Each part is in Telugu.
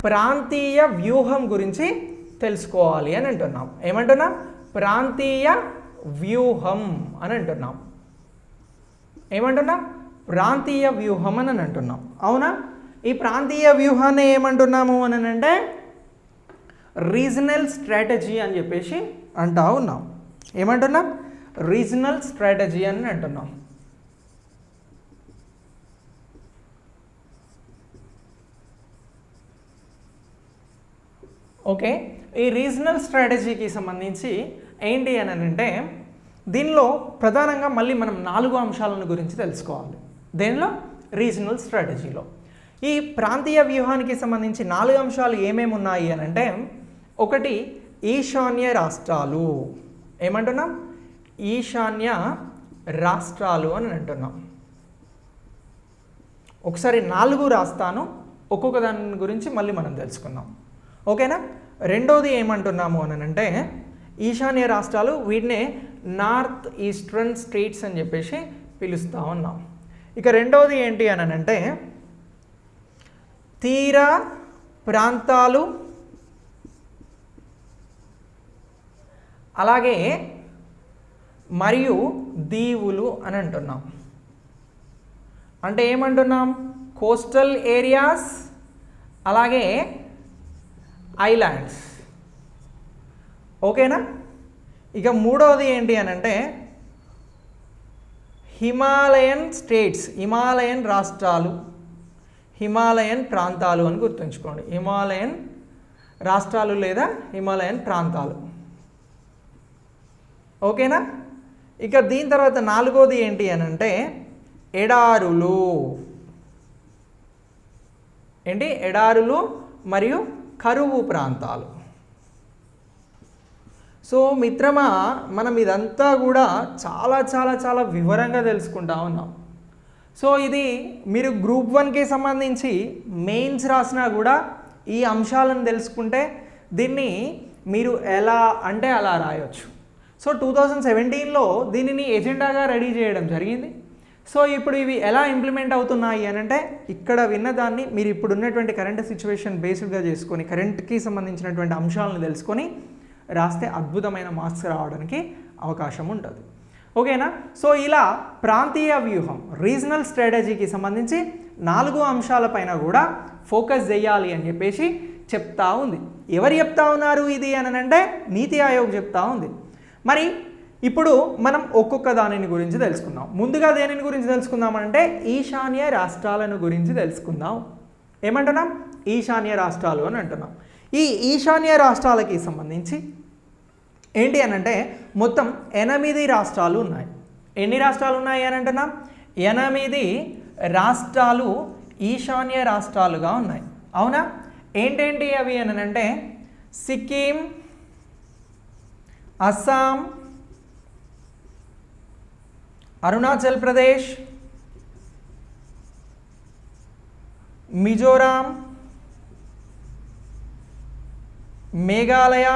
ప్రాంతీయ వ్యూహం గురించి తెలుసుకోవాలి అని అంటున్నాం. ఏమంటున్నాం? ప్రాంతీయ వ్యూహం అని అంటున్నాం. ఏమంటున్నాం? ప్రాంతీయ వ్యూహం అని అంటున్నాం. అవునా? ఈ ప్రాంతీయ వ్యూహాన్ని ఏమంటున్నాము అని అంటే రీజనల్ స్ట్రాటజీ అని చెప్పేసి అంటా ఉన్నాం. ఏమంటున్నాం? రీజనల్ స్ట్రాటజీ అని అంటున్నాం. ఓకే, ఈ రీజనల్ స్ట్రాటజీకి సంబంధించి ఏంటి అని అంటే దీనిలో ప్రధానంగా మళ్ళీ మనం 4 అంశాలను గురించి తెలుసుకోవాలి. దేనిలో? రీజనల్ స్ట్రాటజీలో. ఈ ప్రాంతీయ వ్యూహానికి సంబంధించి 4 అంశాలు ఏమేమి ఉన్నాయి అని అంటే, ఒకటి ఈశాన్య రాష్ట్రాలు. ఏమంటున్నాం? ఈశాన్య రాష్ట్రాలు అని అంటున్నాం. ఒకసారి 4 రాస్తాను, ఒక్కొక్క దాని గురించి మళ్ళీ మనం తెలుసుకుందాం. ఓకేనా? రెండోది ఏమంటున్నాము అని అంటే ఈశాన్య రాష్ట్రాలు, వీటినే నార్త్ ఈస్టర్న్ స్టేట్స్ అని చెప్పేసి పిలుస్తూ ఉన్నాం. ఇక రెండోది ఏంటి అని అంటే తీర ప్రాంతాలు, అలాగే మరియు దీవులు అని అంటున్నాం. అంటే ఏమంటున్నాం? కోస్టల్ ఏరియాస్, అలాగే ఐలాండ్స్. ఓకేనా? ఇక మూడవది ఏంటి అని అంటే హిమాలయన్ స్టేట్స్, హిమాలయన్ రాష్ట్రాలు, హిమాలయన్ ప్రాంతాలు అని గుర్తుంచుకోండి. హిమాలయన్ రాష్ట్రాలు లేదా హిమాలయన్ ప్రాంతాలు. ఓకేనా? ఇక దీని తర్వాత 4వది ఏంటి అని అంటే ఎడారులు. ఏంటి? ఎడారులు మరియు కరువు ప్రాంతాలు. సో మిత్రమా, మనం ఇదంతా కూడా చాలా చాలా చాలా వివరంగా తెలుసుకుంటా ఉన్నాం. సో ఇది మీరు గ్రూప్ 1కి సంబంధించి మెయిన్స్ రాసినా కూడా ఈ అంశాలను తెలుసుకుంటే దీన్ని మీరు ఎలా అంటే అలా రాయొచ్చు. సో 2017లో దీనిని ఎజెండాగా రెడీ చేయడం జరిగింది. సో ఇప్పుడు ఇవి ఎలా ఇంప్లిమెంట్ అవుతున్నాయి అని అంటే ఇక్కడ విన్నదాన్ని మీరు ఇప్పుడు ఉన్నటువంటి కరెంట్ సిచ్యువేషన్ బేస్డ్గా చేసుకొని కరెంట్కి సంబంధించినటువంటి అంశాలను తెలుసుకొని రాస్తే అద్భుతమైన మార్క్స్ రావడానికి అవకాశం ఉంటుంది. ఓకేనా? సో ఇలా ప్రాంతీయ వ్యూహం, రీజనల్ స్ట్రాటజీకి సంబంధించి 4 అంశాలపైన కూడా ఫోకస్ చేయాలి అని చెప్పేసి చెప్తా ఉంది. ఎవరు చెప్తా ఉన్నారు ఇది అని అంటే నీతి ఆయోగ్ చెప్తా ఉంది. మరి ఇప్పుడు మనం ఒక్కొక్క దానిని గురించి తెలుసుకుందాం. ముందుగా దేనిని గురించి తెలుసుకుందామంటే ఈశాన్య రాష్ట్రాలను గురించి తెలుసుకుందాం. ఏమంటున్నాం? ఈశాన్య రాష్ట్రాలు అని అంటున్నాం. ఈ ఈశాన్య రాష్ట్రాలకి సంబంధించి ఏంటి అని అంటే మొత్తం 8 రాష్ట్రాలు ఉన్నాయి. ఎన్ని రాష్ట్రాలు ఉన్నాయి అని అంటున్నాం? 8 రాష్ట్రాలు ఈశాన్య రాష్ట్రాలుగా ఉన్నాయి. అవునా? ఏంటేంటి అవి అని అంటే సిక్కిం, అస్సాం, అరుణాచల్ ప్రదేశ్, మిజోరాం, మేఘాలయ,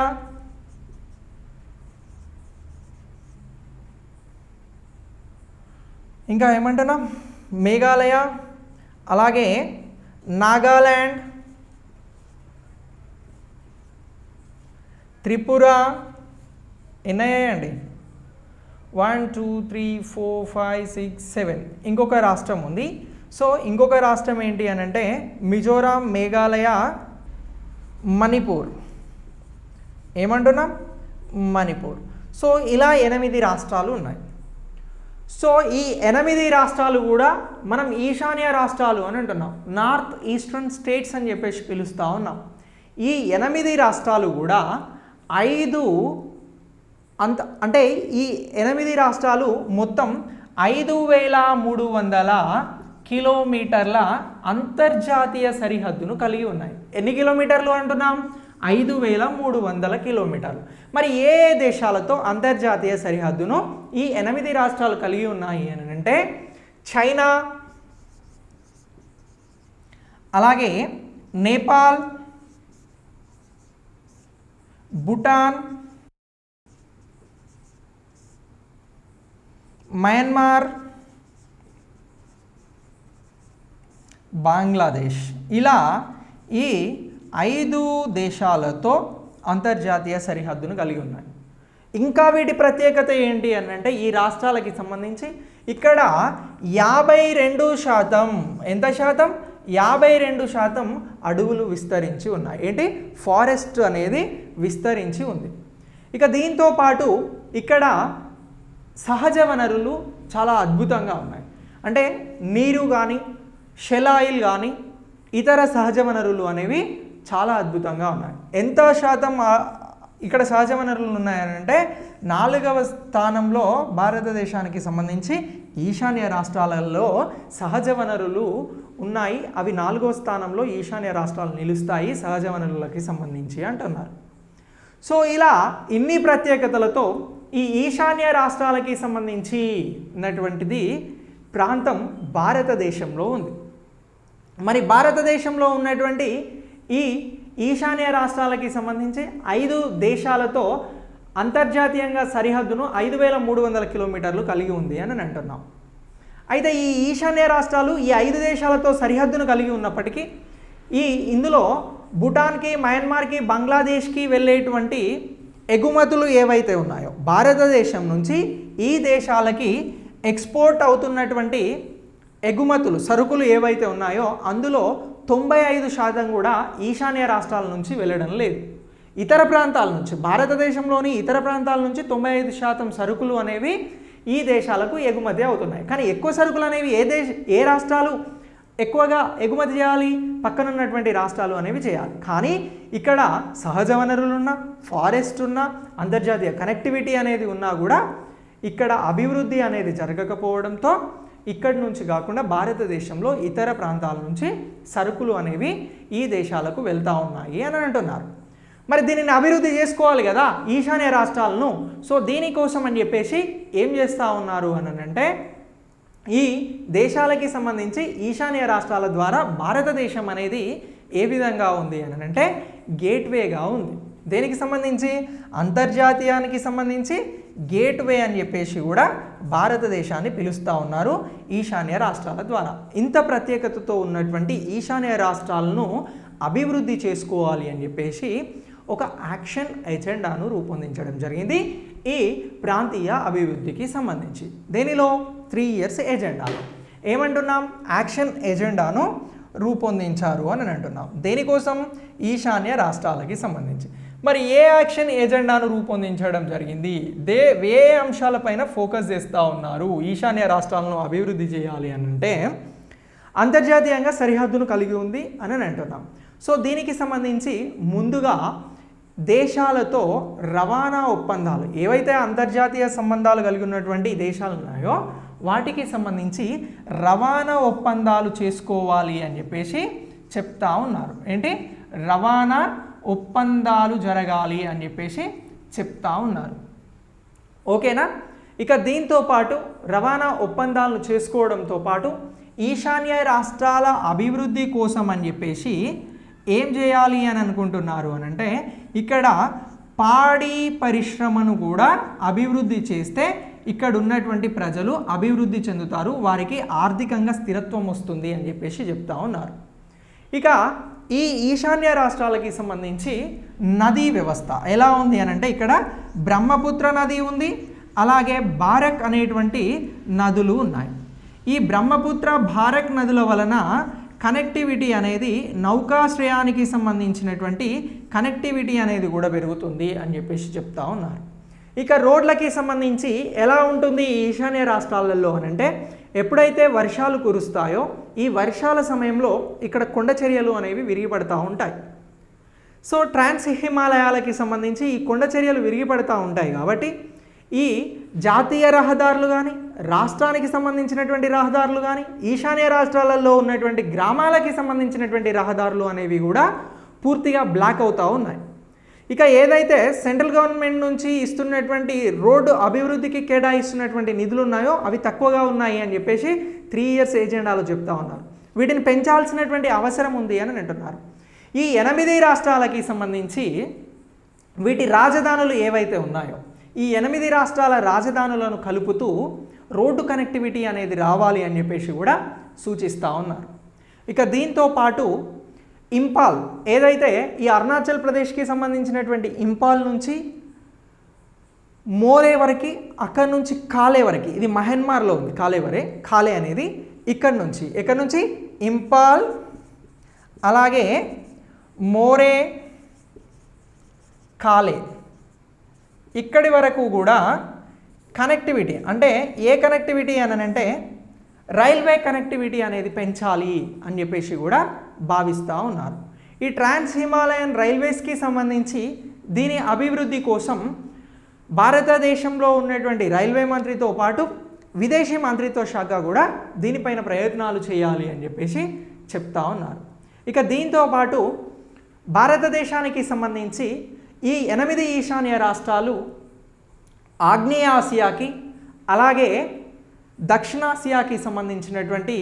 ఇంకా ఏమంటున్నాం? మేఘాలయ, అలాగే నాగాల్యాండ్, త్రిపుర. ఎన్నయ్యాయండి? 1 2 3 4 5 6 7. ఇంకొక రాష్ట్రం ఉంది. సో ఇంకొక రాష్ట్రం ఏంటి అని అంటే మిజోరాం, మేఘాలయ, మణిపూర్. ఏమంటున్నాం? మణిపూర్. సో ఇలా 8 రాష్ట్రాలు ఉన్నాయి. సో ఈ 8 రాష్ట్రాలు కూడా మనం ఈశాన్య రాష్ట్రాలు అని అంటున్నాం. నార్త్ ఈస్టర్న్ స్టేట్స్ అని చెప్పేసి పిలుస్తూ ఉన్నాం. ఈ 8 రాష్ట్రాలు కూడా 5 అంటే ఈ 8 రాష్ట్రాలు మొత్తం 5300 కిలోమీటర్ల అంతర్జాతీయ సరిహద్దును కలిగి ఉన్నాయి. ఎన్ని కిలోమీటర్లు అంటున్నాం? 5300 కిలోమీటర్లు. మరి ఏ దేశాలతో అంతర్జాతీయ సరిహద్దును ఈ 8 రాష్ట్రాలు కలిగి ఉన్నాయి అని అంటే చైనా, అలాగే నేపాల్, భూటాన్, మయన్మార్, బంగ్లాదేశ్. ఇలా ఈ 5 దేశాలతో అంతర్జాతీయ సరిహద్దును కలిగి ఉన్నాయి. ఇంకా వీటి ప్రత్యేకత ఏంటి అని అంటే ఈ రాష్ట్రాలకి సంబంధించి ఇక్కడ 52% ఎంత శాతం 52% అడవులు విస్తరించి ఉన్నాయి. ఏంటి ఫారెస్ట్ అనేది విస్తరించి ఉంది. ఇక దీంతో పాటు ఇక్కడ సహజ వనరులు చాలా అద్భుతంగా ఉన్నాయి. అంటే నీరు కానీ షెల్ ఆయిల్ కానీ ఇతర సహజ వనరులు అనేవి చాలా అద్భుతంగా ఉన్నాయి. ఎంత శాతం ఇక్కడ సహజ వనరులు ఉన్నాయనంటే 4వ స్థానంలో భారతదేశానికి సంబంధించి ఈశాన్య రాష్ట్రాలలో సహజ వనరులు ఉన్నాయి. అవి 4వ స్థానంలో ఈశాన్య రాష్ట్రాలు నిలుస్తాయి సహజ వనరులకి సంబంధించి అంటున్నారు. సో ఇలా ఇన్ని ప్రత్యేకతలతో ఈ ఈశాన్య రాష్ట్రాలకి సంబంధించి ఉన్నటువంటిది ప్రాంతం భారతదేశంలో ఉంది. మరి భారతదేశంలో ఉన్నటువంటి ఈ ఈశాన్య రాష్ట్రాలకి సంబంధించి 5 దేశాలతో అంతర్జాతీయంగా సరిహద్దును 5300 కిలోమీటర్లు కలిగి ఉంది అని అంటున్నాం. అయితే ఈ ఈశాన్య రాష్ట్రాలు ఈ 5 దేశాలతో సరిహద్దును కలిగి ఉన్నప్పటికీ ఇందులో భూటాన్కి, మయన్మార్కి, బంగ్లాదేశ్కి వెళ్ళేటువంటి ఎగుమతులు ఏవైతే ఉన్నాయో భారతదేశం నుంచి ఈ దేశాలకి ఎక్స్పోర్ట్ అవుతున్నటువంటి ఎగుమతులు సరుకులు ఏవైతే ఉన్నాయో అందులో 95% కూడా ఈశాన్య రాష్ట్రాల నుంచి వెళ్ళడం లేదు. ఇతర ప్రాంతాల నుంచి భారతదేశంలోని ఇతర ప్రాంతాల నుంచి 95% సరుకులు అనేవి ఈ దేశాలకు ఎగుమతి అవుతున్నాయి. కానీ ఎక్కువ సరుకులు అనేవి ఏ రాష్ట్రాలు ఎక్కువగా ఎగుమతి చేయాలి? పక్కనున్నటువంటి రాష్ట్రాలు అనేవి చేయాలి. కానీ ఇక్కడ సహజ వనరులు ఉన్నా, ఫారెస్ట్ ఉన్నా, అంతర్జాతీయ కనెక్టివిటీ అనేది ఉన్నా కూడా ఇక్కడ అభివృద్ధి అనేది జరగకపోవడంతో ఇక్కడి నుంచి కాకుండా భారతదేశంలో ఇతర ప్రాంతాల నుంచి సరుకులు అనేవి ఈ దేశాలకు వెళ్తూ ఉన్నాయి అని అంటున్నారు. మరి దీనిని అభివృద్ధి చేసుకోవాలి కదా ఈశాన్య రాష్ట్రాలను. సో దీనికోసం అని చెప్పేసి ఏం చేస్తూ ఉన్నారు అని అంటే ఈ దేశాలకి సంబంధించి ఈశాన్య రాష్ట్రాల ద్వారా భారతదేశం అనేది ఏ విధంగా ఉంది అని అంటే గేట్వేగా ఉంది. దేనికి సంబంధించి? అంతర్జాతీయానికి సంబంధించి గేట్వే అని చెప్పేసి కూడా భారతదేశాన్ని పిలుస్తూ ఉన్నారు ఈశాన్య రాష్ట్రాల ద్వారా. ఇంత ప్రత్యేకతతో ఉన్నటువంటి ఈశాన్య రాష్ట్రాలను అభివృద్ధి చేసుకోవాలి అని చెప్పేసి ఒక యాక్షన్ ఎజెండాను రూపొందించడం జరిగింది ఈ ప్రాంతీయ అభివృద్ధికి సంబంధించి. దీనిలో 3 years ఎజెండాలో ఏమంటున్నాం? యాక్షన్ ఎజెండాను రూపొందించారు అని అంటున్నాం. దేనికోసం? ఈశాన్య రాష్ట్రాలకి సంబంధించి. మరి ఏ యాక్షన్ ఎజెండాను రూపొందించడం జరిగింది? ఏ అంశాలపైన ఫోకస్ చేస్తూ ఉన్నారు ఈశాన్య రాష్ట్రాలను అభివృద్ధి చేయాలి అని అంటే అంతర్జాతీయంగా సరిహద్దును కలిగి ఉంది అని అంటున్నాం. సో దీనికి సంబంధించి ముందుగా దేశాలతో రవాణా ఒప్పందాలు ఏవైతే అంతర్జాతీయ సంబంధాలు కలిగి ఉన్నటువంటి దేశాలు ఉన్నాయో వాటికి సంబంధించి రవాణా ఒప్పందాలు చేసుకోవాలి అని చెప్పేసి చెప్తా ఉన్నారు. ఏంటి? రవాణా ఒప్పందాలు జరగాలి అని చెప్పేసి చెప్తా ఉన్నారు. ఓకేనా? ఇక దీంతో పాటు రవాణా ఒప్పందాలను చేసుకోవడంతో పాటు ఈశాన్య రాష్ట్రాల అభివృద్ధి కోసం అని చెప్పేసి ఏం చేయాలి అని అనుకుంటున్నారు అని అంటే ఇక్కడ పాడి పరిశ్రమను కూడా అభివృద్ధి చేస్తే ఇక్కడ ఉన్నటువంటి ప్రజలు అభివృద్ధి చెందుతారు, వారికి ఆర్థికంగా స్థిరత్వం వస్తుంది అని చెప్పేసి చెప్తా ఉన్నారు. ఇక ఈ ఈశాన్య రాష్ట్రాలకి సంబంధించి నదీ వ్యవస్థ ఎలా ఉంది అని అంటే ఇక్కడ బ్రహ్మపుత్ర నది ఉంది, అలాగే బారక్ అనేటువంటి నదులు ఉన్నాయి. ఈ బ్రహ్మపుత్ర భారక్ నదుల వలన కనెక్టివిటీ అనేది నౌకాశ్రయానికి సంబంధించినటువంటి కనెక్టివిటీ అనేది కూడా పెరుగుతుంది అని చెప్పేసి చెప్తా ఉన్నారు. ఇక రోడ్లకి సంబంధించి ఎలా ఉంటుంది ఈశాన్య రాష్ట్రాలలో అని అంటే ఎప్పుడైతే వర్షాలు కురుస్తాయో ఈ వర్షాల సమయంలో ఇక్కడ కొండ చర్యలు అనేవి విరిగిపడతా ఉంటాయి. సో ట్రాన్స్ హిమాలయాలకి సంబంధించి ఈ కొండ చర్యలు విరిగిపడతా ఉంటాయి కాబట్టి ఈ జాతీయ రహదారులు కానీ రాష్ట్రానికి సంబంధించినటువంటి రహదారులు కానీ ఈశాన్య రాష్ట్రాలలో ఉన్నటువంటి గ్రామాలకి సంబంధించినటువంటి రహదారులు అనేవి కూడా పూర్తిగా బ్లాక్ అవుతూ ఉన్నాయి. ఇక ఏదైతే సెంట్రల్ గవర్నమెంట్ నుంచి ఇస్తున్నటువంటి రోడ్డు అభివృద్ధికి కేటాయిస్తున్నటువంటి నిధులు ఉన్నాయో అవి తక్కువగా ఉన్నాయి అని చెప్పేసి 3 years ఎజెండాలో చెప్తా ఉన్నారు. వీటిని పెంచాల్సినటువంటి అవసరం ఉంది అని అంటున్నారు. ఈ 8 రాష్ట్రాలకి సంబంధించి వీటి రాజధానులు ఏవైతే ఉన్నాయో ఈ 8 రాష్ట్రాల రాజధానులను కలుపుతూ రోడ్డు కనెక్టివిటీ అనేది రావాలి అని చెప్పేసి కూడా సూచిస్తూ ఉన్నారు. ఇక దీంతో పాటు ఇంపాల్ ఏదైతే ఈ అరుణాచల్ ప్రదేశ్కి సంబంధించినటువంటి ఇంపాల్ నుంచి మోరే వరకు, అక్కడి నుంచి కాలే వరకు, ఇది మయన్మార్లో ఉంది కాలే అనేది ఎక్కడి నుంచి ఇంపాల్, అలాగే మోరే, కాలే ఇక్కడి వరకు కూడా కనెక్టివిటీ, అంటే ఏ కనెక్టివిటీ అని అంటే రైల్వే కనెక్టివిటీ అనేది పెంచాలి అని చెప్పేసి కూడా భావిస్తూ ఉన్నారు. ఈ ట్రాన్స్ హిమాలయన్ రైల్వేస్కి సంబంధించి దీని అభివృద్ధి కోసం భారతదేశంలో ఉన్నటువంటి రైల్వే మంత్రితో పాటు విదేశీ మంత్రిత్వ శాఖ కూడా దీనిపైన ప్రయత్నాలు చేయాలి అని చెప్పేసి చెప్తా ఉన్నారు. ఇక దీంతో పాటు భారతదేశానికి సంబంధించి ఈ 8 ఈశాన్య రాష్ట్రాలు ఆగ్నేయ ఆసియాకి అలాగే దక్షిణాసియాకి సంబంధించినటువంటి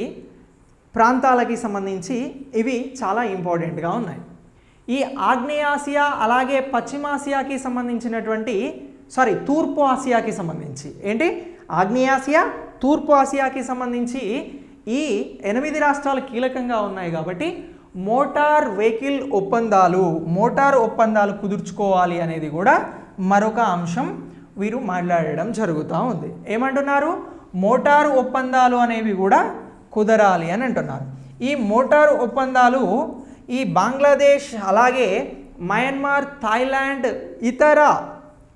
ప్రాంతాలకి సంబంధించి ఇవి చాలా ఇంపార్టెంట్గా ఉన్నాయి. ఈ ఆగ్నేయాసియా అలాగే పశ్చిమాసియాకి సంబంధించినటువంటి తూర్పు ఆసియాకి సంబంధించి ఆగ్నేయాసియా, తూర్పు ఆసియాకి సంబంధించి ఈ 8 రాష్ట్రాలు కీలకంగా ఉన్నాయి కాబట్టి మోటార్ ఒప్పందాలు కుదుర్చుకోవాలి అనేది కూడా మరొక అంశం వీరు మాట్లాడడం జరుగుతూ ఉంది. ఏమంటున్నారు? మోటారు ఒప్పందాలు అనేవి కూడా కుదరాలి అని అంటున్నారు. ఈ మోటారు ఒప్పందాలు ఈ బంగ్లాదేశ్ అలాగే మయన్మార్, థాయిలాండ్, ఇతర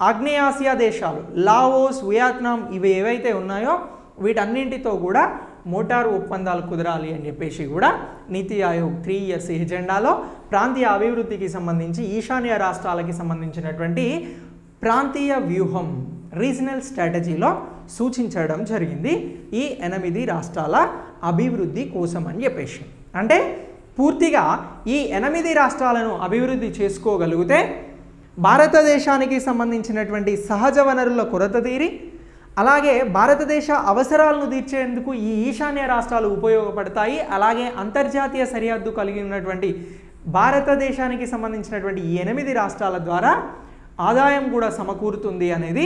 ఆగ్నేయాసియా దేశాలు, లావోస్, వియత్నాం ఇవి ఏవైతే ఉన్నాయో వీటన్నింటితో కూడా మోటారు ఒప్పందాలు కుదరాలి అని చెప్పేసి కూడా నీతి ఆయోగ్ 3 ఇయర్స్ ఎజెండాలో ప్రాంతీయ అభివృద్ధికి సంబంధించి ఈశాన్య రాష్ట్రాలకి సంబంధించినటువంటి ప్రాంతీయ వ్యూహం, రీజనల్ స్ట్రాటజీలో సూచించడం జరిగింది ఈ 8 రాష్ట్రాల అభివృద్ధి కోసం అని చెప్పేసి. అంటే పూర్తిగా ఈ 8 రాష్ట్రాలను అభివృద్ధి చేసుకోగలిగితే భారతదేశానికి సంబంధించినటువంటి సహజ వనరుల కొరత తీరి అలాగే భారతదేశ అవసరాలను తీర్చేందుకు ఈ ఈశాన్య రాష్ట్రాలు ఉపయోగపడతాయి. అలాగే అంతర్జాతీయ సరిహద్దు కలిగి ఉన్నటువంటి భారతదేశానికి సంబంధించినటువంటి ఈ 8 రాష్ట్రాల ద్వారా ఆదాయం కూడా సమకూరుతుంది అనేది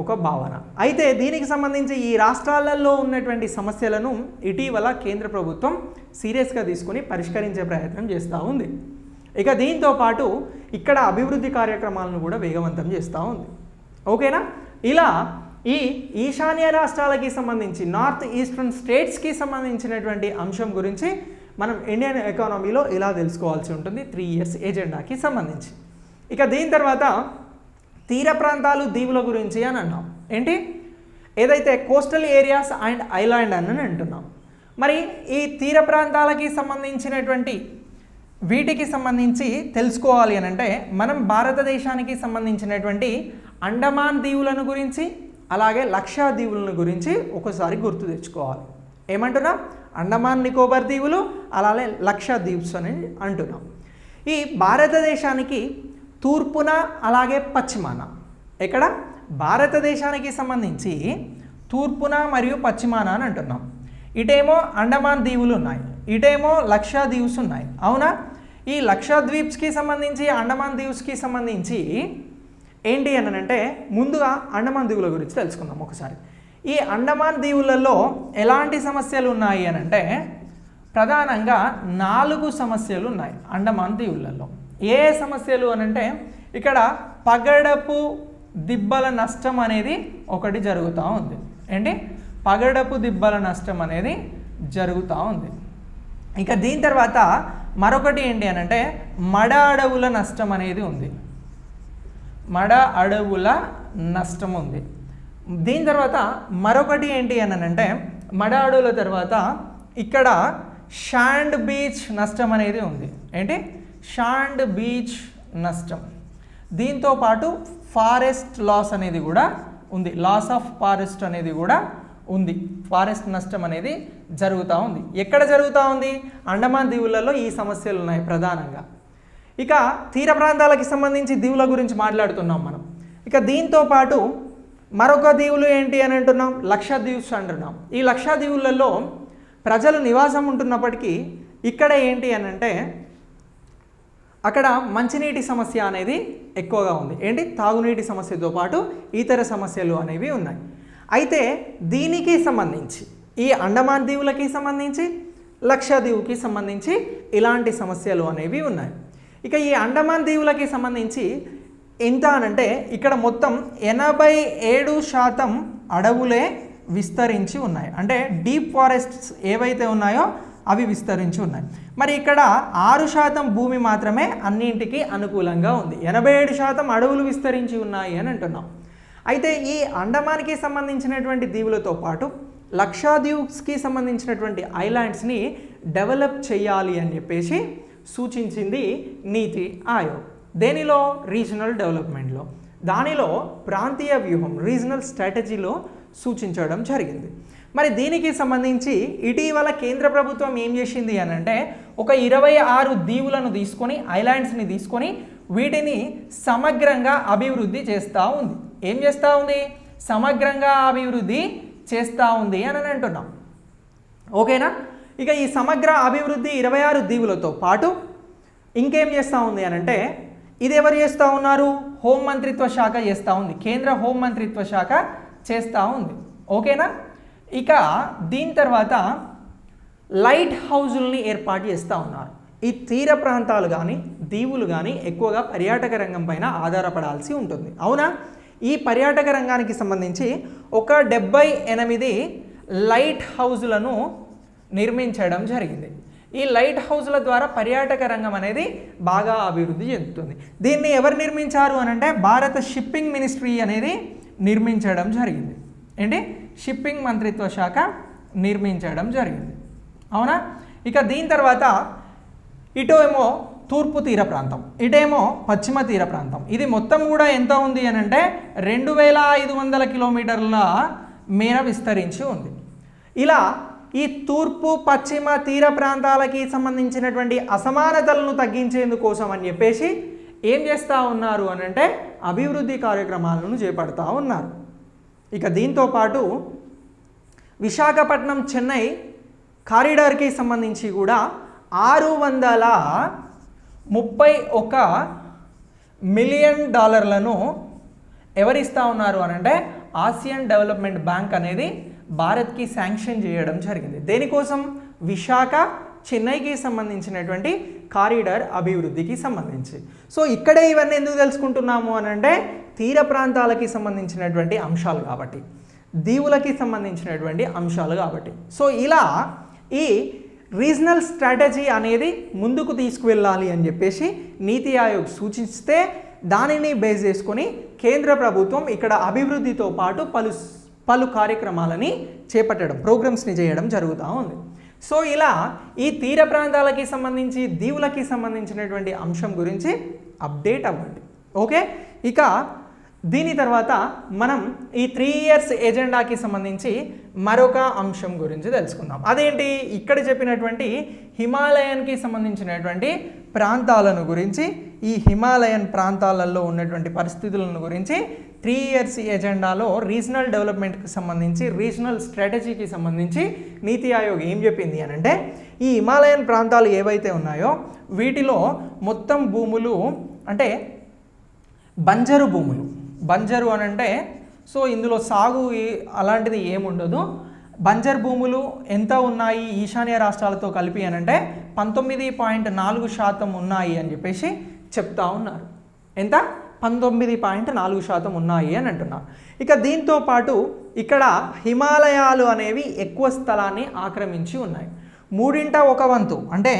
ఒక భావన. అయితే దీనికి సంబంధించి ఈ రాష్ట్రాలలో ఉన్నటువంటి సమస్యలను ఇటీవల కేంద్ర ప్రభుత్వం సీరియస్గా తీసుకొని పరిష్కరించే ప్రయత్నం చేస్తూ ఉంది. ఇక దీంతో పాటు ఇక్కడ అభివృద్ధి కార్యక్రమాలను కూడా వేగవంతం చేస్తూ ఉంది. ఓకేనా? ఇలా ఈ ఈశాన్య రాష్ట్రాలకి సంబంధించి నార్త్ ఈస్టర్న్ స్టేట్స్కి సంబంధించినటువంటి అంశం గురించి మనం ఇండియన్ ఎకానమీలో ఇలా తెలుసుకోవాల్సి ఉంటుంది 3 ఇయర్స్ ఎజెండాకి సంబంధించి. ఇక దీని తర్వాత తీర ప్రాంతాలు, దీవుల గురించి అని అన్నాం. ఏదైతే కోస్టల్ ఏరియాస్ అండ్ ఐలాండ్ అని అంటున్నాం. మరి ఈ తీర ప్రాంతాలకి సంబంధించినటువంటి వీటికి సంబంధించి తెలుసుకోవాలి అని అంటే మనం భారతదేశానికి సంబంధించినటువంటి అండమాన్ దీవులను గురించి అలాగే లక్షద్వీపులను గురించి ఒకసారి గుర్తు తెచ్చుకోవాలి. ఏమంటున్నాం? అండమాన్ నికోబార్ దీవులు అలాగే లక్షద్వీప్స్ అని అంటున్నాం. ఈ భారతదేశానికి తూర్పున అలాగే పశ్చిమాన, ఎక్కడ భారతదేశానికి సంబంధించి తూర్పున మరియు పశ్చిమాన అని అంటున్నాం. ఇటేమో అండమాన్ దీవులు ఉన్నాయి, ఇటేమో లక్షద్వీప్స్ ఉన్నాయి. అవునా? ఈ లక్షద్వీప్స్కి సంబంధించి అండమాన్ దీవ్స్కి సంబంధించి ఏంటి అని అంటే ముందుగా అండమాన్ దీవుల గురించి తెలుసుకుందాం ఒకసారి. ఈ అండమాన్ దీవులలో ఎలాంటి సమస్యలు ఉన్నాయి అని అంటే ప్రధానంగా 4 సమస్యలు ఉన్నాయి అండమాన్ దీవులలో. ఏ సమస్యలు అని అంటే ఇక్కడ పగడపు దిబ్బల నష్టం అనేది ఒకటి జరుగుతూ ఉంది. పగడపు దిబ్బల నష్టం అనేది జరుగుతూ ఉంది. ఇక దీని తర్వాత మరొకటి ఏంటి అని అంటే మడ అడవుల నష్టం అనేది ఉంది. మడ అడవుల నష్టం ఉంది. దీని తర్వాత మరొకటి ఏంటి అని అంటే మడ అడవుల తర్వాత ఇక్కడ షాండ్ బీచ్ నష్టం అనేది ఉంది. షాండ్ బీచ్ నష్టం. దీంతో పాటు ఫారెస్ట్ లాస్ అనేది కూడా ఉంది. లాస్ ఆఫ్ ఫారెస్ట్ అనేది కూడా ఉంది. ఫారెస్ట్ నష్టం అనేది జరుగుతూ ఉంది. ఎక్కడ జరుగుతూ ఉంది? అండమాన్ దీవులలో ఈ సమస్యలు ఉన్నాయి ప్రధానంగా. ఇక తీర ప్రాంతాలకి సంబంధించి దీవుల గురించి మాట్లాడుతున్నాం మనం. ఇక దీంతో పాటు మరొక దీవులు ఏంటి అని అంటున్నాం? లక్షద్వీప్స్ అంటున్నాం. ఈ లక్షద్వీపులలో ప్రజలు నివాసం ఉంటున్నప్పటికీ ఇక్కడ ఏంటి అని అంటే అక్కడ మంచినీటి సమస్య అనేది ఎక్కువగా ఉంది. తాగునీటి సమస్యతో పాటు ఇతర సమస్యలు అనేవి ఉన్నాయి. అయితే దీనికి సంబంధించి ఈ అండమాన్ దీవులకి సంబంధించి లక్షద్వీప్కి సంబంధించి ఇలాంటి సమస్యలు అనేవి ఉన్నాయి. ఇక ఈ అండమాన్ దీవులకి సంబంధించి ఎంత అనంటే ఇక్కడ మొత్తం 87% అడవులే విస్తరించి ఉన్నాయి. అంటే డీప్ ఫారెస్ట్స్ ఏవైతే ఉన్నాయో అవి విస్తరించి ఉన్నాయి. మరి ఇక్కడ 6% భూమి మాత్రమే అన్నింటికి అనుకూలంగా ఉంది. 87% అడవులు విస్తరించి ఉన్నాయి అని అంటున్నాం. అయితే ఈ అండమాన్కి సంబంధించినటువంటి దీవులతో పాటు లక్షద్వీప్స్కి సంబంధించినటువంటి ఐలాండ్స్ని డెవలప్ చేయాలి అని చెప్పేసి సూచించింది నీతి ఆయోగ్. దేనిలో? రీజనల్ డెవలప్మెంట్లో. దానిలో ప్రాంతీయ వ్యూహం రీజనల్ స్ట్రాటజీలో సూచించడం జరిగింది. మరి దీనికి సంబంధించి ఇటీవల కేంద్ర ప్రభుత్వం ఏం చేసింది అని అంటే ఒక 26 దీవులను తీసుకొని ఐలాండ్స్ని తీసుకొని వీటిని సమగ్రంగా అభివృద్ధి చేస్తూ ఉంది. ఏం చేస్తూ ఉంది? సమగ్రంగా అభివృద్ధి చేస్తూ ఉంది అని అంటున్నాం. ఓకేనా? ఇక ఈ సమగ్ర అభివృద్ధి 26 దీవులతో పాటు ఇంకేం చేస్తూ ఉంది అని అంటే ఇది ఎవరు చేస్తూ ఉన్నారు? హోం మంత్రిత్వ శాఖ చేస్తూ ఉంది. కేంద్ర హోం మంత్రిత్వ శాఖ చేస్తూ ఉంది. ఓకేనా? ఇక దీని తర్వాత లైట్ హౌజుల్ని ఏర్పాటు చేస్తూ ఉన్నారు. ఈ తీర ప్రాంతాలు కానీ దీవులు కానీ ఎక్కువగా పర్యాటక రంగం పైన ఆధారపడాల్సి ఉంటుంది. అవునా? ఈ పర్యాటక రంగానికి సంబంధించి ఒక 78 లైట్ హౌజులను నిర్మించడం జరిగింది. ఈ లైట్ హౌజుల ద్వారా పర్యాటక రంగం అనేది బాగా అభివృద్ధి చెందుతుంది. దీన్ని ఎవరు నిర్మించారు అని అంటే భారత షిప్పింగ్ మినిస్ట్రీ అనేది నిర్మించడం జరిగింది. ఏంటి? షిప్పింగ్ మంత్రిత్వ శాఖ నిర్మించడం జరిగింది. అవునా? ఇక దీని తర్వాత ఇటు ఏమో తూర్పు తీర ప్రాంతం, ఇటేమో పశ్చిమ తీర ప్రాంతం. ఇది మొత్తం కూడా ఎంత ఉంది అని అంటే 2500 కిలోమీటర్ల మేర విస్తరించి ఉంది. ఇలా ఈ తూర్పు పశ్చిమ తీర ప్రాంతాలకి సంబంధించినటువంటి అసమానతలను తగ్గించేందుకోసం అని చెప్పేసి ఏం చేస్తూ ఉన్నారు అని అంటే అభివృద్ధి కార్యక్రమాలను చేపడతా ఉన్నారు. ఇక దీంతో పాటు విశాఖపట్నం చెన్నై కారిడార్కి సంబంధించి కూడా $631 మిలియన్ ఎవరిస్తూ ఉన్నారు అని అంటే ఆసియన్ డెవలప్మెంట్ బ్యాంక్ అనేది భారత్కి శాంక్షన్ చేయడం జరిగింది. దేనికోసం? విశాఖ చెన్నైకి సంబంధించినటువంటి కారిడార్ అభివృద్ధికి సంబంధించి. సో ఇక్కడే ఇవన్నీ ఎందుకు తెలుసుకుంటున్నాము అని అంటే తీర ప్రాంతాలకి సంబంధించినటువంటి అంశాలు కాబట్టి, దీవులకి సంబంధించినటువంటి అంశాలు కాబట్టి. సో ఇలా ఈ రీజనల్ స్ట్రాటజీ అనేది ముందుకు తీసుకువెళ్ళాలి అని చెప్పేసి నీతి ఆయోగ్ సూచిస్తే దానిని బేస్ చేసుకొని కేంద్ర ప్రభుత్వం ఇక్కడ అభివృద్ధితో పాటు పలు కార్యక్రమాలని చేపట్టడం, ప్రోగ్రామ్స్ని చేయడం జరుగుతూ ఉంది. సో ఇలా ఈ తీర ప్రాంతాలకి సంబంధించి దీవులకి సంబంధించినటువంటి అంశం గురించి అప్డేట్ అవ్వండి. ఓకే? ఇక దీని తర్వాత మనం ఈ 3 years ఎజెండాకి సంబంధించి మరొక అంశం గురించి తెలుసుకుందాం. అదేంటి? ఇక్కడ చెప్పినటువంటి హిమాలయన్కి సంబంధించినటువంటి ప్రాంతాలను గురించి, ఈ హిమాలయన్ ప్రాంతాలలో ఉన్నటువంటి పరిస్థితులను గురించి 3 years ఎజెండాలో రీజనల్ డెవలప్మెంట్కి సంబంధించి, రీజనల్ స్ట్రాటజీకి సంబంధించి నీతి ఆయోగ్ ఏం చెప్పింది అని అంటే ఈ హిమాలయన్ ప్రాంతాలు ఏవైతే ఉన్నాయో వీటిలో మొత్తం భూములు అంటే బంజరు భూములు. బంజరు అని అంటే సో ఇందులో సాగు అలాంటిది ఏముండదు. బంజర్ భూములు ఎంత ఉన్నాయి ఈశాన్య రాష్ట్రాలతో కలిపి అని అంటే 19.4% ఉన్నాయి అని చెప్పేసి చెప్తా ఉన్నారు. ఎంత? 19.4% ఉన్నాయి అని అంటున్నారు. ఇక దీంతో పాటు ఇక్కడ హిమాలయాలు అనేవి ఎక్కువ స్థలాన్ని ఆక్రమించి ఉన్నాయి. 3/1 అంటే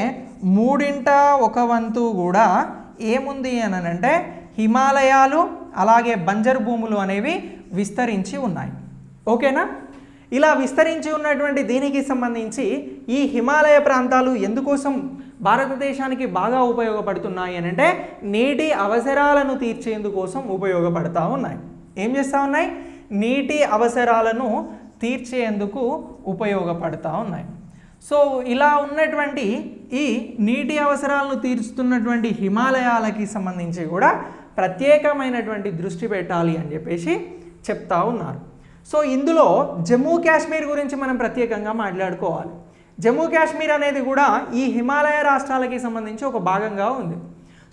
3/1 కూడా ఏముంది అని అంటే హిమాలయాలు అలాగే బంజరు భూములు అనేవి విస్తరించి ఉన్నాయి. ఓకేనా? ఇలా విస్తరించి ఉన్నటువంటి దీనికి సంబంధించి ఈ హిమాలయ ప్రాంతాలు ఎందుకోసం భారతదేశానికి బాగా ఉపయోగపడుతున్నాయి అని అంటే నీటి అవసరాలను తీర్చేందుకోసం ఉపయోగపడతా ఉన్నాయి. ఏం చేస్తూ ఉన్నాయి? నీటి అవసరాలను తీర్చేందుకు ఉపయోగపడతా ఉన్నాయి. సో ఇలా ఉన్నటువంటి ఈ నీటి అవసరాలను తీర్చుతున్నటువంటి హిమాలయాలకి సంబంధించి కూడా ప్రత్యేకమైనటువంటి దృష్టి పెట్టాలి అని చెప్పేసి చెప్తా ఉన్నారు. సో ఇందులో జమ్మూ కాశ్మీర్ గురించి మనం ప్రత్యేకంగా మాట్లాడుకోవాలి. జమ్మూ కాశ్మీర్ అనేది కూడా ఈ హిమాలయ రాష్ట్రాలకి సంబంధించి ఒక భాగంగా ఉంది.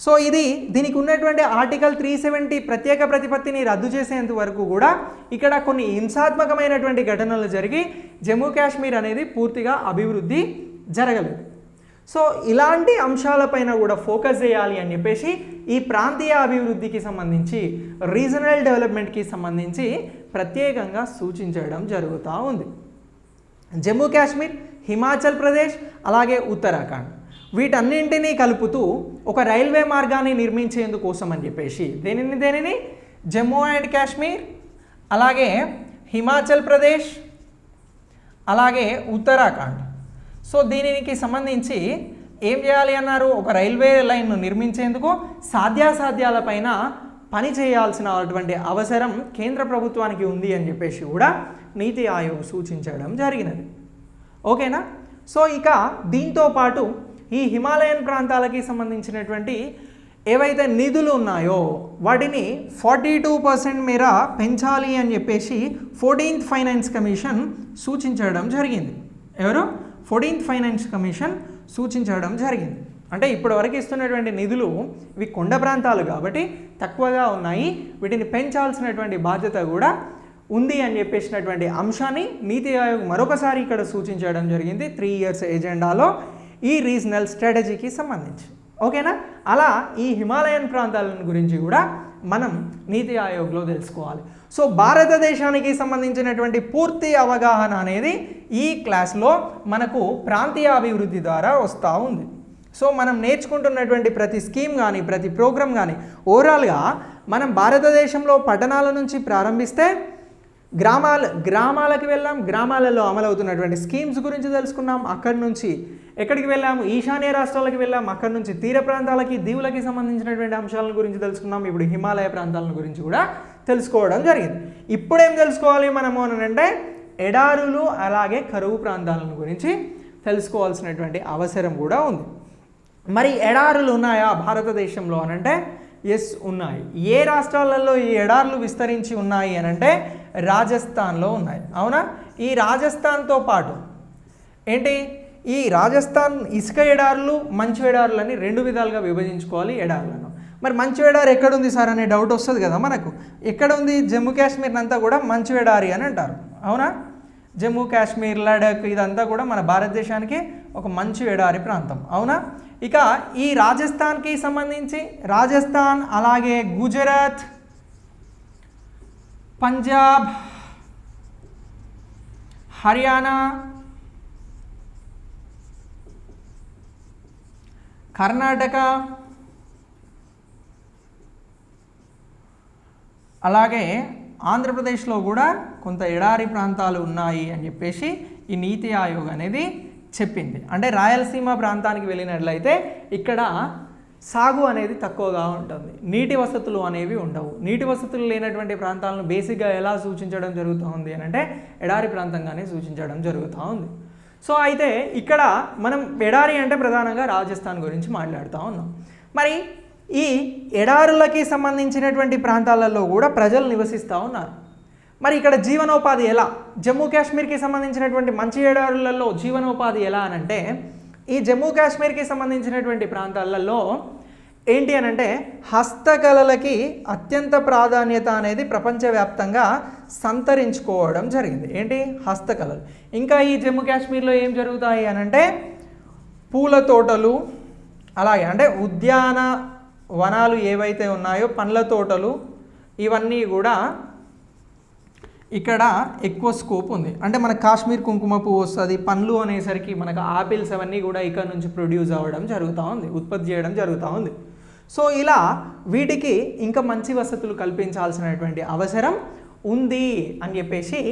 సో దీనికి ఉన్నటువంటి ఆర్టికల్ 370 ప్రత్యేక ప్రతిపత్తిని రద్దు చేసేంత వరకు కూడా ఇక్కడ కొన్ని హింసాత్మకమైనటువంటి ఘటనలు జరిగి జమ్మూ కాశ్మీర్ అనేది పూర్తిగా అభివృద్ధి జరగలేదు. సో ఇలాంటి అంశాలపైన కూడా ఫోకస్ చేయాలి అని చెప్పేసి ఈ ప్రాంతీయ అభివృద్ధికి సంబంధించి రీజనల్ డెవలప్మెంట్కి సంబంధించి ప్రత్యేకంగా సూచించడం జరుగుతూ ఉంది. జమ్మూ కాశ్మీర్, హిమాచల్ ప్రదేశ్ అలాగే ఉత్తరాఖండ్ వీటన్నింటినీ కలుపుతూ ఒక రైల్వే మార్గాన్ని నిర్మించేందుకోసం అని చెప్పేసి దేనిని జమ్మూ అండ్ కాశ్మీర్ అలాగే హిమాచల్ ప్రదేశ్ అలాగే ఉత్తరాఖండ్, సో దీనికి సంబంధించి ఏం చేయాలి అన్నారు, ఒక రైల్వే లైన్ను నిర్మించేందుకు సాధ్యాసాధ్యాలపైన పని చేయాల్సినటువంటి అవసరం కేంద్ర ప్రభుత్వానికి ఉంది అని చెప్పేసి కూడా నీతి ఆయోగ్ సూచించడం జరిగినది. ఓకేనా. సో ఇక దీంతో పాటు ఈ హిమాలయన్ ప్రాంతాలకి సంబంధించినటువంటి ఏవైతే నిధులు ఉన్నాయో వాటిని 42% మేర పెంచాలి అని చెప్పేసి 14th ఫైనాన్స్ కమిషన్ సూచించడం జరిగింది. ఎవరు? 14th ఫైనాన్స్ కమిషన్ సూచించడం జరిగింది. అంటే ఇప్పటివరకు ఇస్తున్నటువంటి నిధులు ఇవి కొండ ప్రాంతాలు కాబట్టి తక్కువగా ఉన్నాయి, వీటిని పెంచాల్సినటువంటి బాధ్యత కూడా ఉంది అని చెప్పేసినటువంటి అంశాన్ని నీతి ఆయోగ్ మరొకసారి ఇక్కడ సూచించడం జరిగింది 3 years ఎజెండాలో ఈ రీజనల్ స్ట్రాటజీకి సంబంధించి. ఓకేనా. అలా ఈ హిమాలయన్ ప్రాంతాల గురించి కూడా మనం నీతి ఆయోగ్లో తెలుసుకోవాలి. సో భారతదేశానికి సంబంధించినటువంటి పూర్తి అవగాహన అనేది ఈ క్లాస్లో మనకు ప్రాంతీయ అభివృద్ధి ద్వారా వస్తూ ఉంది. సో మనం నేర్చుకుంటున్నటువంటి ప్రతి స్కీమ్ కానీ ప్రతి ప్రోగ్రామ్ కానీ ఓవరాల్గా మనం భారతదేశంలో పట్టణాల నుంచి ప్రారంభిస్తే గ్రామాలకు వెళ్ళాం, గ్రామాలలో అమలవుతున్నటువంటి స్కీమ్స్ గురించి తెలుసుకున్నాం, అక్కడి నుంచి ఎక్కడికి వెళ్ళాము, ఈశాన్య రాష్ట్రాలకు వెళ్ళాం, అక్కడి నుంచి తీర ప్రాంతాలకి దీవులకి సంబంధించినటువంటి అంశాల గురించి తెలుసుకున్నాం, ఇప్పుడు హిమాలయ ప్రాంతాల గురించి కూడా తెలుసుకోవడం జరిగింది. ఇప్పుడేం తెలుసుకోవాలి మనము అని అంటే ఎడారులు అలాగే కరువు ప్రాంతాలను గురించి తెలుసుకోవాల్సినటువంటి అవసరం కూడా ఉంది. మరి ఎడారులు ఉన్నాయా భారతదేశంలో అని అంటే ఎస్ ఉన్నాయి. ఏ రాష్ట్రాలలో ఈ ఎడారులు విస్తరించి ఉన్నాయి అని అంటే రాజస్థాన్లో ఉన్నాయి. అవునా. ఈ రాజస్థాన్తో పాటు ఏంటి, ఈ రాజస్థాన్ ఇసుక ఎడారులు మంచు ఎడారులని 2 విధాలుగా విభజించుకోవాలి ఎడారులను. మరి మంచు ఎడారి ఎక్కడుంది సార్ అనే డౌట్ వస్తుంది కదా మనకు. ఎక్కడ ఉంది? జమ్మూ కాశ్మీర్ అంతా కూడా మంచు ఎడారి అని అంటారు. అవునా. జమ్మూ కాశ్మీర్, లడాక్ ఇదంతా కూడా మన భారతదేశానికి ఒక మంచు ఎడారి ప్రాంతం. అవునా. ఇక ఈ రాజస్థాన్కి సంబంధించి రాజస్థాన్ అలాగే గుజరాత్, పంజాబ్, హర్యానా, కర్ణాటక అలాగే ఆంధ్రప్రదేశ్లో కూడా కొంత ఎడారి ప్రాంతాలు ఉన్నాయి అని చెప్పేసి ఈ నీతి ఆయోగ్ అనేది చెప్పింది. అంటే రాయలసీమ ప్రాంతానికి వెళ్ళినట్లయితే ఇక్కడ సాగు అనేది తక్కువగా ఉంటుంది, నీటి వసతులు అనేవి ఉండవు. నీటి వసతులు లేనటువంటి ప్రాంతాలను బేసిక్గా ఎలా సూచించడం జరుగుతూ ఉంది అని అంటే ఎడారి ప్రాంతంగానే సూచించడం జరుగుతూ ఉంది. సో అయితే ఇక్కడ మనం ఎడారి అంటే ప్రధానంగా రాజస్థాన్ గురించి మాట్లాడుతూ ఉన్నాం. మరి ఈ ఎడారులకి సంబంధించినటువంటి ప్రాంతాలలో కూడా ప్రజలు నివసిస్తూ ఉన్నారు. మరి ఇక్కడ జీవనోపాధి ఎలా? జమ్మూ కాశ్మీర్కి సంబంధించినటువంటి మంచి ఎడారులలో జీవనోపాధి ఎలా అనంటే ఈ జమ్మూ కాశ్మీర్కి సంబంధించినటువంటి ప్రాంతాలలో ఏంటి అనంటే హస్తకళలకి అత్యంత ప్రాధాన్యత అనేది ప్రపంచవ్యాప్తంగా సంతరించుకోవడం జరిగింది. ఏంటి? హస్తకళలు. ఇంకా ఈ జమ్మూ కాశ్మీర్లో ఏం జరుగుతాయి అనంటే పూల తోటలు అలాగే అంటే ఉద్యాన వనాలు ఏవైతే ఉన్నాయో పండ్ల తోటలు ఇవన్నీ కూడా ఇక్కడ ఎక్కువ స్కోప్ ఉంది. అంటే మన కాశ్మీర్ కుంకుమ పువ్వు వస్తుంది, పండ్లు అనేసరికి మనకు ఆపిల్స్ అవన్నీ కూడా ఇక్కడ నుంచి ప్రొడ్యూస్ అవ్వడం జరుగుతూ ఉంది, ఉత్పత్తి చేయడం జరుగుతూ ఉంది. సో ఇలా వీటికి ఇంకా మంచి వసతులు కల్పించాల్సినటువంటి అవసరం ఉంది అని చెప్పేసి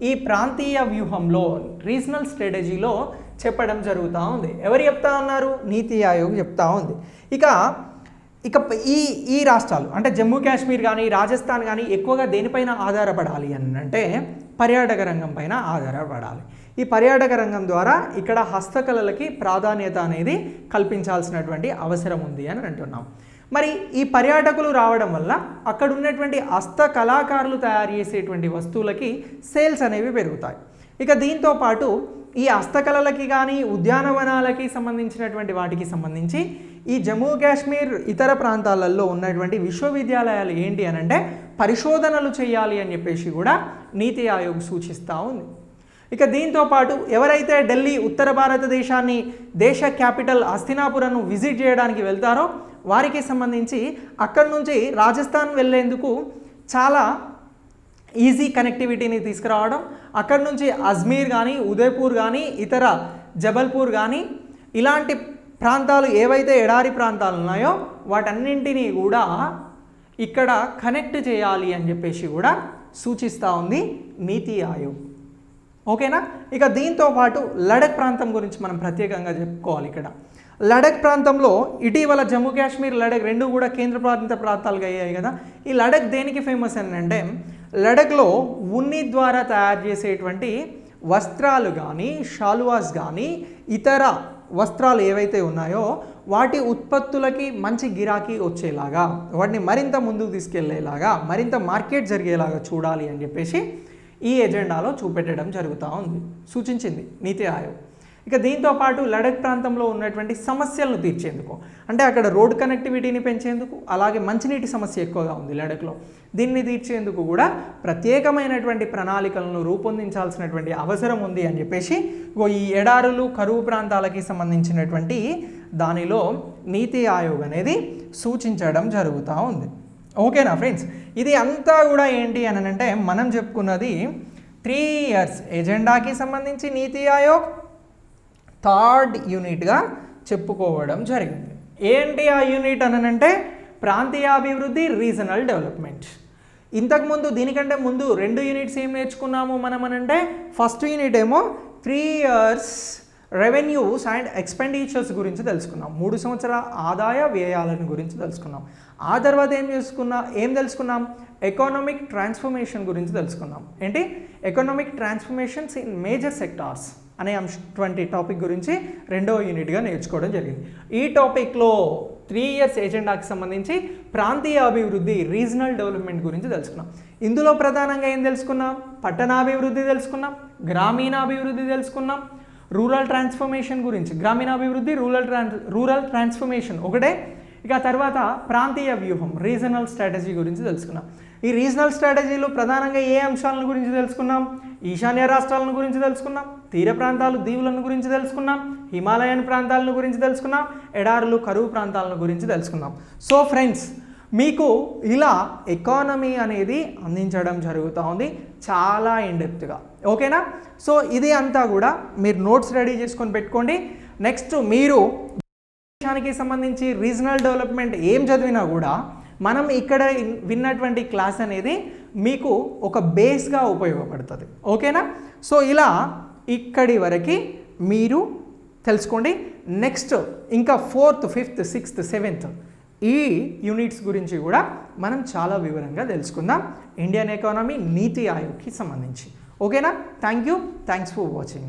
ఈ ప్రాంతీయ వ్యూహంలో రీజనల్ స్ట్రాటజీలో చెప్పడం జరుగుతూ ఉంది. ఎవరు చెప్తా ఉన్నారు? నీతి ఆయోగ్ చెప్తా ఉంది. ఇక ఈ రాష్ట్రాలు అంటే జమ్మూ కాశ్మీర్ కానీ రాజస్థాన్ కానీ ఎక్కువగా దేనిపైన ఆధారపడాలి అని అంటే పర్యాటక రంగం పైన ఆధారపడాలి. ఈ పర్యాటక రంగం ద్వారా ఇక్కడ హస్తకళలకి ప్రాధాన్యత అనేది కల్పించాల్సినటువంటి అవసరం ఉంది అని అంటున్నాం. మరి ఈ పర్యాటకులు రావడం వల్ల అక్కడ ఉన్నటువంటి హస్త కళాకారులు తయారు చేసేటువంటి వస్తువులకి సేల్స్ అనేవి పెరుగుతాయి. ఇక దీంతో పాటు ఈ హస్తకళలకి కానీ ఉద్యానవనాలకి సంబంధించినటువంటి వాటికి సంబంధించి ఈ జమ్మూ కాశ్మీర్ ఇతర ప్రాంతాలలో ఉన్నటువంటి విశ్వవిద్యాలయాలు ఏంటి అని అంటే పరిశోధనలు చేయాలి అని చెప్పేసి కూడా నీతి ఆయోగ్ సూచిస్తూ ఉంది. ఇక దీంతో పాటు ఎవరైతే ఢిల్లీ ఉత్తర భారతదేశాన్ని దేశ క్యాపిటల్ హస్తినాపురంను విజిట్ చేయడానికి వెళ్తారో వారికి సంబంధించి అక్కడి నుంచి రాజస్థాన్ వెళ్ళేందుకు చాలా ఈజీ కనెక్టివిటీని తీసుకురావడం, అక్కడి నుంచి అజ్మీర్ కానీ ఉదయ్పూర్ కానీ ఇతర జబల్పూర్ కానీ ఇలాంటి ప్రాంతాలు ఏవైతే ఎడారి ప్రాంతాలు ఉన్నాయో వాటన్నింటినీ కూడా ఇక్కడ కనెక్ట్ చేయాలి అని చెప్పేసి కూడా సూచిస్తూ ఉంది నీతి ఆయోగ్. ఓకేనా. ఇక దీంతో పాటు లడఖ్ ప్రాంతం గురించి మనం ప్రత్యేకంగా చెప్పుకోవాలి. ఇక్కడ లడఖ్ ప్రాంతంలో ఇటీవల జమ్మూ కాశ్మీర్ లడఖ్ రెండు కూడా కేంద్రపాలిత ప్రాంతాలుగా అయ్యాయి కదా. ఈ లడఖ్ దేనికి ఫేమస్ అని అంటే లడఖ్లో ఉన్ని ద్వారా తయారు చేసేటువంటి వస్త్రాలు కానీ షాలువాస్ కానీ ఇతర వస్త్రాలు ఏవైతే ఉన్నాయో వాటి ఉత్పత్తులకి మంచి గిరాకీ వచ్చేలాగా, వాటిని మరింత ముందుకు తీసుకెళ్లేలాగా, మరింత మార్కెట్ జరిగేలాగా చూడాలి అని చెప్పేసి ఈ ఎజెండాలో చూపెట్టడం జరుగుతూ ఉంది, సూచించింది నీతి ఆయోగ్. ఇక దీంతో పాటు లడఖ్ ప్రాంతంలో ఉన్నటువంటి సమస్యలను తీర్చేందుకు, అంటే అక్కడ రోడ్ కనెక్టివిటీని పెంచేందుకు, అలాగే మంచినీటి సమస్య ఎక్కువగా ఉంది లడఖ్లో, దీన్ని తీర్చేందుకు కూడా ప్రత్యేకమైనటువంటి ప్రణాళికలను రూపొందించాల్సినటువంటి అవసరం ఉంది అని చెప్పేసి ఈ ఎడారులు కరువు ప్రాంతాలకి సంబంధించినటువంటి దానిలో నీతి ఆయోగ్ అనేది సూచించడం జరుగుతూ ఉంది. ఓకేనా ఫ్రెండ్స్. ఇది అంతా కూడా ఏంటి అని అంటే మనం చెప్పుకున్నది 3 years ఎజెండాకి సంబంధించి నీతి ఆయోగ్ థర్డ్ యూనిట్గా చెప్పుకోవడం జరిగింది. ఏంటి ఆ యూనిట్ అని అంటే ప్రాంతీయాభివృద్ధి, రీజనల్ డెవలప్మెంట్. ఇంతకుముందు దీనికంటే ముందు 2 యూనిట్స్ ఏం నేర్చుకున్నాము మనం అని అంటే ఫస్ట్ యూనిట్ ఏమో 3 years రెవెన్యూస్ అండ్ ఎక్స్పెండిచర్స్ గురించి తెలుసుకున్నాం, 3 సంవత్సరాల ఆదాయ వ్యయాలను గురించి తెలుసుకున్నాం. ఆ తర్వాత ఏం తెలుసుకున్నాం ఎకనామిక్ ట్రాన్స్ఫర్మేషన్ గురించి తెలుసుకున్నాం. ఏంటి economic transformations in major sectors అనే అటువంటి టాపిక్ గురించి 2వ యూనిట్గా నేర్చుకోవడం జరిగింది. ఈ టాపిక్లో 3 years ఎజెండాకి సంబంధించి ప్రాంతీయ అభివృద్ధి, రీజనల్ డెవలప్మెంట్ గురించి తెలుసుకున్నాం. ఇందులో ప్రధానంగా ఏం తెలుసుకున్నాం, పట్టణాభివృద్ధి తెలుసుకున్నాం, గ్రామీణాభివృద్ధి తెలుసుకున్నాం, రూరల్ ట్రాన్స్ఫర్మేషన్ గురించి, గ్రామీణాభివృద్ధి, రూరల్ ట్రాన్స్ఫర్మేషన్ ఒకటే. ఇక తర్వాత ప్రాంతీయ వ్యూహం, రీజనల్ స్ట్రాటజీ గురించి తెలుసుకున్నాం. ఈ రీజనల్ స్ట్రాటజీలో ప్రధానంగా ఏ అంశాలను గురించి తెలుసుకున్నాం, ఈశాన్య రాష్ట్రాలను గురించి తెలుసుకున్నాం, తీర ప్రాంతాలు దీవులను గురించి తెలుసుకున్నాం, హిమాలయన్ ప్రాంతాలను గురించి తెలుసుకున్నాం, ఎడారులు కరువు ప్రాంతాలను గురించి తెలుసుకున్నాం. సో ఫ్రెండ్స్, మీకు ఇలా ఎకానమీ అనేది అందించడం జరుగుతూ ఉంది చాలా ఇన్డెప్త్గా. ఓకేనా. సో ఇది అంతా కూడా మీరు నోట్స్ రెడీ చేసుకొని పెట్టుకోండి. నెక్స్ట్ మీరు దేశానికి సంబంధించి రీజనల్ డెవలప్మెంట్ ఏం చదివినా కూడా మనం ఇక్కడ విన్నటువంటి క్లాస్ అనేది మీకు ఒక బేస్గా ఉపయోగపడుతుంది. ఓకేనా. సో ఇలా ఇక్కడి వరకు మీరు తెలుసుకోండి. నెక్స్ట్ ఇంకా 4th, 5th, 6th, 7th ఈ యూనిట్స్ గురించి కూడా మనం చాలా వివరంగా తెలుసుకుందాం ఇండియన్ ఎకానమీ నీతి ఆయోగ్కి సంబంధించి. ఓకేనా. Thank you. Thanks for watching.